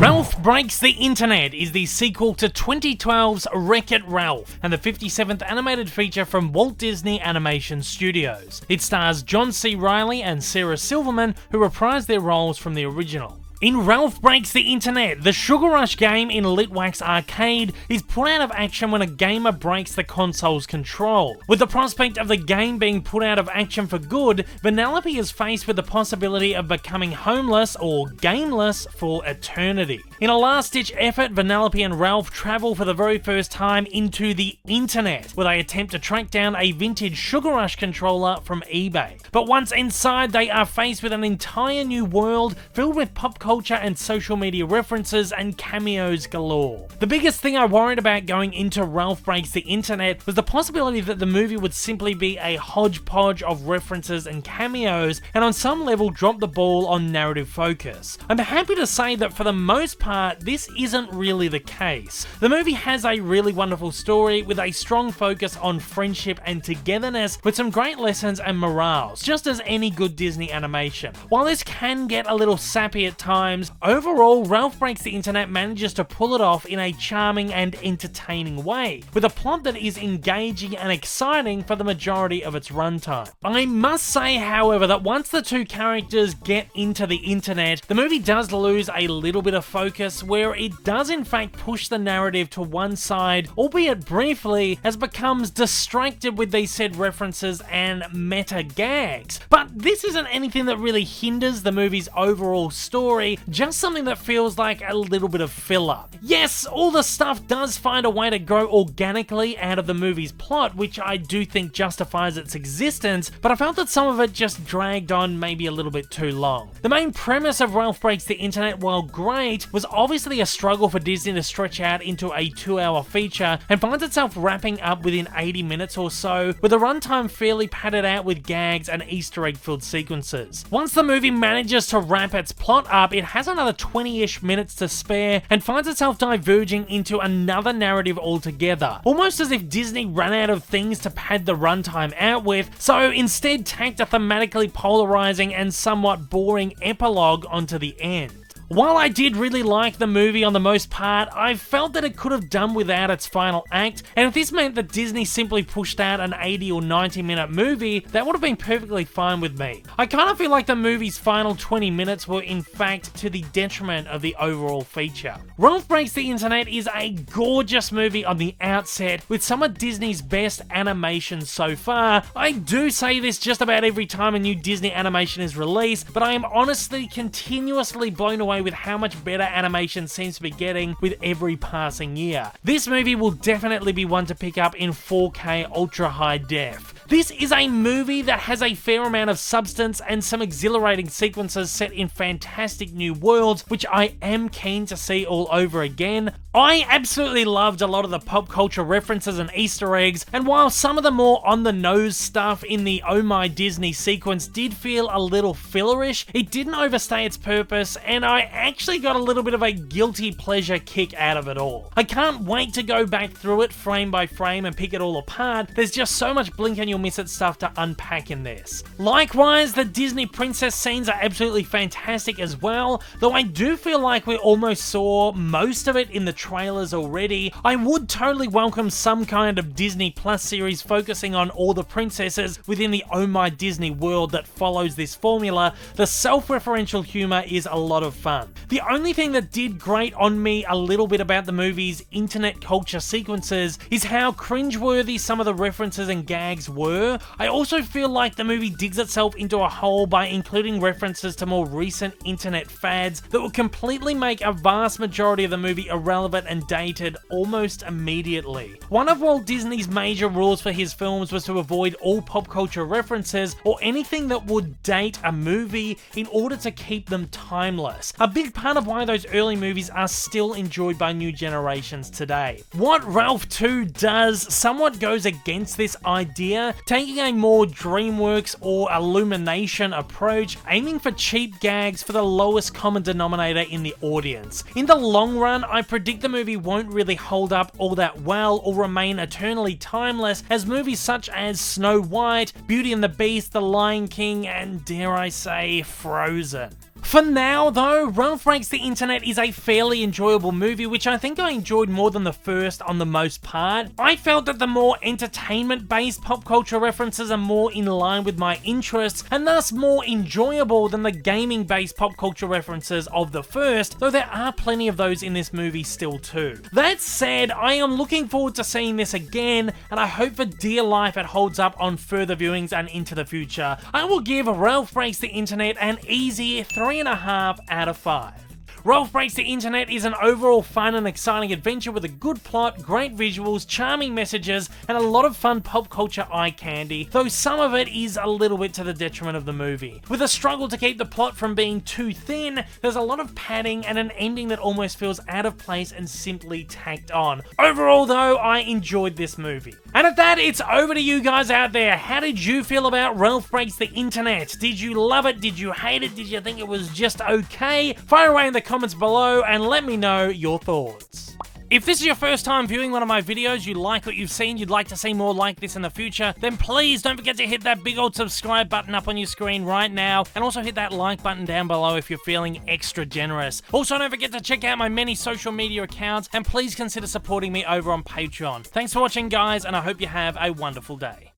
Ralph Breaks the Internet is the sequel to 2012's Wreck-It Ralph and the 57th animated feature from Walt Disney Animation Studios. It stars John C. Reilly and Sarah Silverman, who reprised their roles from the original. In Ralph Breaks the Internet, the Sugar Rush game in Litwak's arcade is put out of action when a gamer breaks the console's control. With the prospect of the game being put out of action for good, Vanellope is faced with the possibility of becoming homeless or gameless for eternity. In a last-ditch effort, Vanellope and Ralph travel for the very first time into the internet, where they attempt to track down a vintage Sugar Rush controller from eBay. But once inside, they are faced with an entire new world filled with pop culture and social media references and cameos galore. The biggest thing I worried about going into Ralph Breaks the Internet was the possibility that the movie would simply be a hodgepodge of references and cameos, and on some level drop the ball on narrative focus. I'm happy to say that for the most part, this isn't really the case. The movie has a really wonderful story with a strong focus on friendship and togetherness, with some great lessons and morals, just as any good Disney animation. While this can get a little sappy at times, overall, Ralph Breaks the Internet manages to pull it off in a charming and entertaining way, with a plot that is engaging and exciting for the majority of its runtime. I must say, however, that once the two characters get into the internet, the movie does lose a little bit of focus, where it does in fact push the narrative to one side, albeit briefly, as it becomes distracted with these said references and meta gags. But this isn't anything that really hinders the movie's overall story, just something that feels like a little bit of filler. Yes, all the stuff does find a way to grow organically out of the movie's plot, which I do think justifies its existence, but I felt that some of it just dragged on maybe a little bit too long. The main premise of Ralph Breaks the Internet, while great, was obviously a struggle for Disney to stretch out into a 2-hour feature, and finds itself wrapping up within 80 minutes or so, with the runtime fairly padded out with gags and Easter egg-filled sequences. Once the movie manages to wrap its plot up, it has another 20-ish minutes to spare and finds itself diverging into another narrative altogether, almost as if Disney ran out of things to pad the runtime out with, so instead tacked a thematically polarizing and somewhat boring epilogue onto the end. While I did really like the movie on the most part, I felt that it could have done without its final act, and if this meant that Disney simply pushed out an 80 or 90 minute movie, that would have been perfectly fine with me. I kind of feel like the movie's final 20 minutes were in fact to the detriment of the overall feature. Ralph Breaks the Internet is a gorgeous movie on the outset, with some of Disney's best animation so far. I do say this just about every time a new Disney animation is released, but I am honestly continuously blown away with how much better animation seems to be getting with every passing year. This movie will definitely be one to pick up in 4K ultra high def. This is a movie that has a fair amount of substance and some exhilarating sequences set in fantastic new worlds, which I am keen to see all over again. I absolutely loved a lot of the pop culture references and Easter eggs, and while some of the more on-the-nose stuff in the Oh My Disney sequence did feel a little fillerish, it didn't overstay its purpose, and I actually got a little bit of a guilty pleasure kick out of it all. I can't wait to go back through it frame by frame and pick it all apart. There's just so much blink and you'll miss it stuff to unpack in this. Likewise, the Disney princess scenes are absolutely fantastic as well, though I do feel like we almost saw most of it in the trailers already. I would totally welcome some kind of Disney Plus series focusing on all the princesses within the Oh My Disney world that follows this formula. The self-referential humor is a lot of fun. The only thing that did grate on me a little bit about the movie's internet culture sequences is how cringeworthy some of the references and gags were. I also feel like the movie digs itself into a hole by including references to more recent internet fads that will completely make a vast majority of the movie irrelevant and dated almost immediately. One of Walt Disney's major rules for his films was to avoid all pop culture references or anything that would date a movie in order to keep them timeless. A big part of why those early movies are still enjoyed by new generations today. What Ralph 2 does somewhat goes against this idea, taking a more DreamWorks or Illumination approach, aiming for cheap gags for the lowest common denominator in the audience. In the long run, I predict the movie won't really hold up all that well or remain eternally timeless as movies such as Snow White, Beauty and the Beast, The Lion King, and dare I say, Frozen. For now though, Ralph Breaks the Internet is a fairly enjoyable movie, which I think I enjoyed more than the first on the most part. I felt that the more entertainment-based pop culture references are more in line with my interests, and thus more enjoyable than the gaming-based pop culture references of the first, though there are plenty of those in this movie still too. That said, I am looking forward to seeing this again, and I hope for dear life it holds up on further viewings and into the future. I will give Ralph Breaks the Internet an easy 3.5 out of 5. Ralph Breaks the Internet is an overall fun and exciting adventure with a good plot, great visuals, charming messages, and a lot of fun pop culture eye candy, though some of it is a little bit to the detriment of the movie. With a struggle to keep the plot from being too thin, there's a lot of padding and an ending that almost feels out of place and simply tacked on. Overall though, I enjoyed this movie. And at that, it's over to you guys out there. How did you feel about Ralph Breaks the Internet? Did you love it? Did you hate it? Did you think it was just okay? Fire away in the comments below and let me know your thoughts. If this is your first time viewing one of my videos, you like what you've seen, you'd like to see more like this in the future, then please don't forget to hit that big old subscribe button up on your screen right now, and also hit that like button down below if you're feeling extra generous. Also, don't forget to check out my many social media accounts, and please consider supporting me over on Patreon. Thanks for watching, guys, and I hope you have a wonderful day.